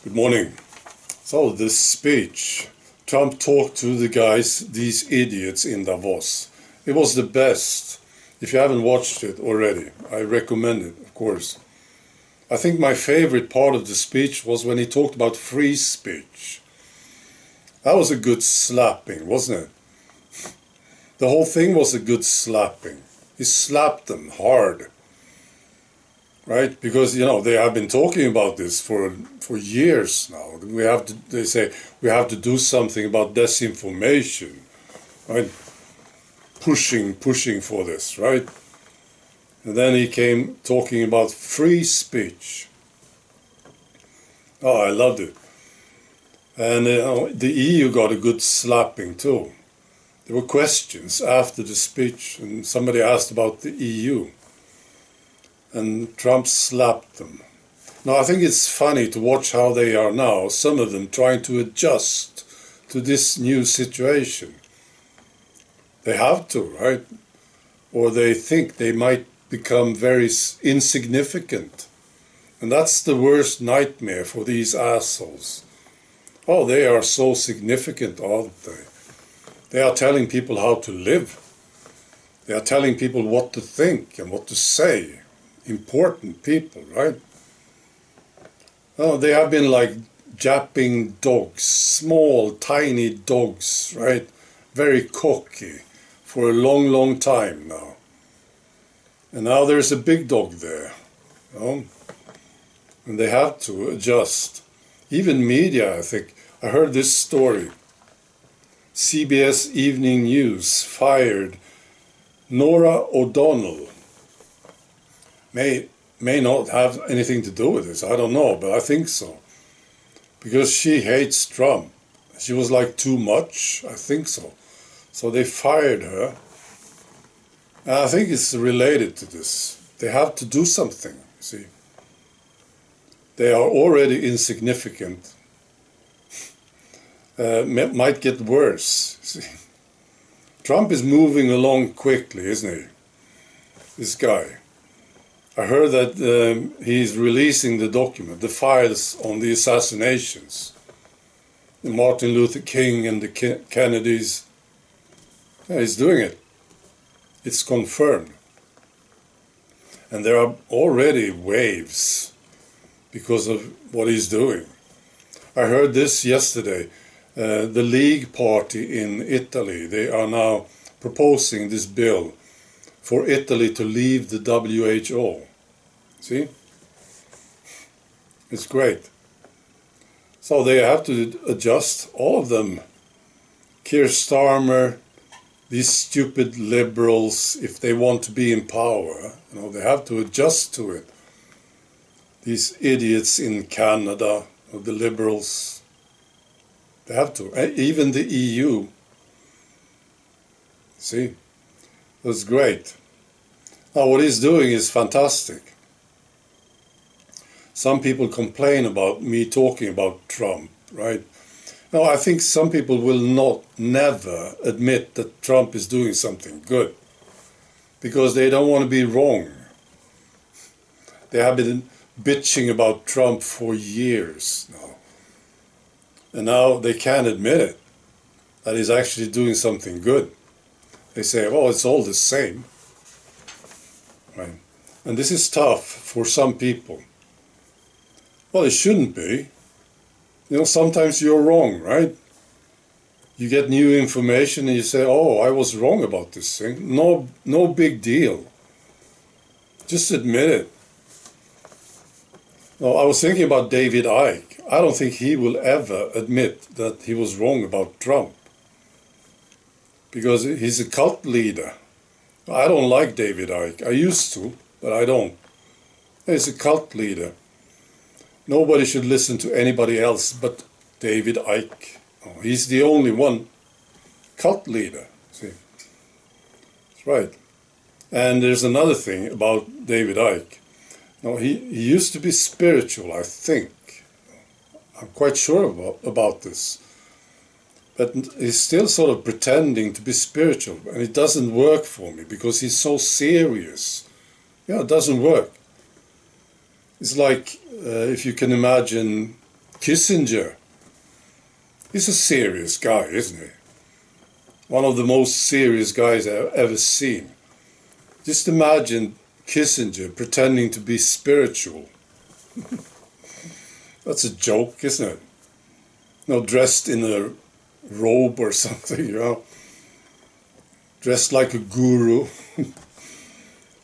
Good morning. So this speech, Trump talked to the guys, these idiots in Davos. It was the best. If you haven't watched it already, I recommend it, of course. I think my favorite part of the speech was when he talked about free speech. That was a good slapping, wasn't it? The whole thing was a good slapping. He slapped them hard. Right? Because, they have been talking about this for years now. They say, we have to do something about disinformation, right? Pushing for this, right? And then he came talking about free speech. Oh, I loved it. And the EU got a good slapping too. There were questions after the speech, and somebody asked about the EU. And Trump slapped them. Now, I think it's funny to watch how they are now, some of them trying to adjust to this new situation. They have to, right? Or they think they might become very insignificant. And that's the worst nightmare for these assholes. Oh, they are so significant, aren't they? They are telling people how to live. They are telling people what to think and what to say. Important people, right? Oh, they have been like japping dogs, small, tiny dogs, right? Very cocky for a long time now. And now there's a big dog there, and they have to adjust. Even media, I think. I heard this story. CBS Evening News fired Nora O'Donnell. May not have anything to do with this, I don't know, but I think so. Because she hates Trump. She was like too much, I think so. So they fired her. And I think it's related to this. They have to do something, see. They are already insignificant. Might get worse, see. Trump is moving along quickly, isn't he? This guy. I heard that he's releasing the document, the files on the assassinations, the Martin Luther King and the Kennedys. Yeah, he's doing it. It's confirmed. And there are already waves because of what he's doing. I heard this yesterday. The League Party in Italy, they are now proposing this bill for Italy to leave the WHO. See? It's great. So they have to adjust, all of them. Keir Starmer, these stupid liberals, if they want to be in power, they have to adjust to it. These idiots in Canada, the liberals, they have to. Even the EU. See? That's great. Now, what he's doing is fantastic. Some people complain about me talking about Trump, right? Now, I think some people will never admit that Trump is doing something good because they don't want to be wrong. They have been bitching about Trump for years now. And now they can't admit it, that he's actually doing something good. They say, oh, it's all the same. Right? And this is tough for some people. Well, it shouldn't be. Sometimes you're wrong, right? You get new information and you say, oh, I was wrong about this thing. No big deal. Just admit it. Now, I was thinking about David Icke. I don't think he will ever admit that he was wrong about Trump. Because he's a cult leader. I don't like David Icke. I used to, but I don't. He's a cult leader. Nobody should listen to anybody else but David Icke. Oh, he's the only one cult leader. See, that's right. And there's another thing about David Icke. Now, he used to be spiritual, I think. I'm quite sure about this. But he's still sort of pretending to be spiritual, and it doesn't work for me because he's so serious. Yeah, it doesn't work. It's like if you can imagine Kissinger, he's a serious guy, isn't he? One of the most serious guys I've ever seen. Just imagine Kissinger pretending to be spiritual. That's a joke, isn't it? Dressed in a robe or something, dressed like a guru.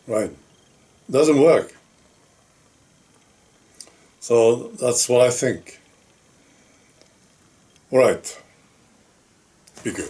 Right. Doesn't work. So that's what I think. All right. Be good.